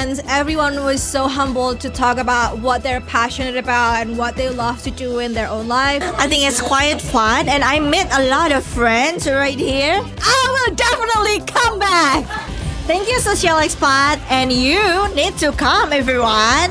friends. Everyone was so humble to talk about what they're passionate about and what they love to do in their own life. I think it's quite fun, and I met a lot of friends right here. I will definitely come back. Thank you, Socialites Expat, and you need to come, everyone.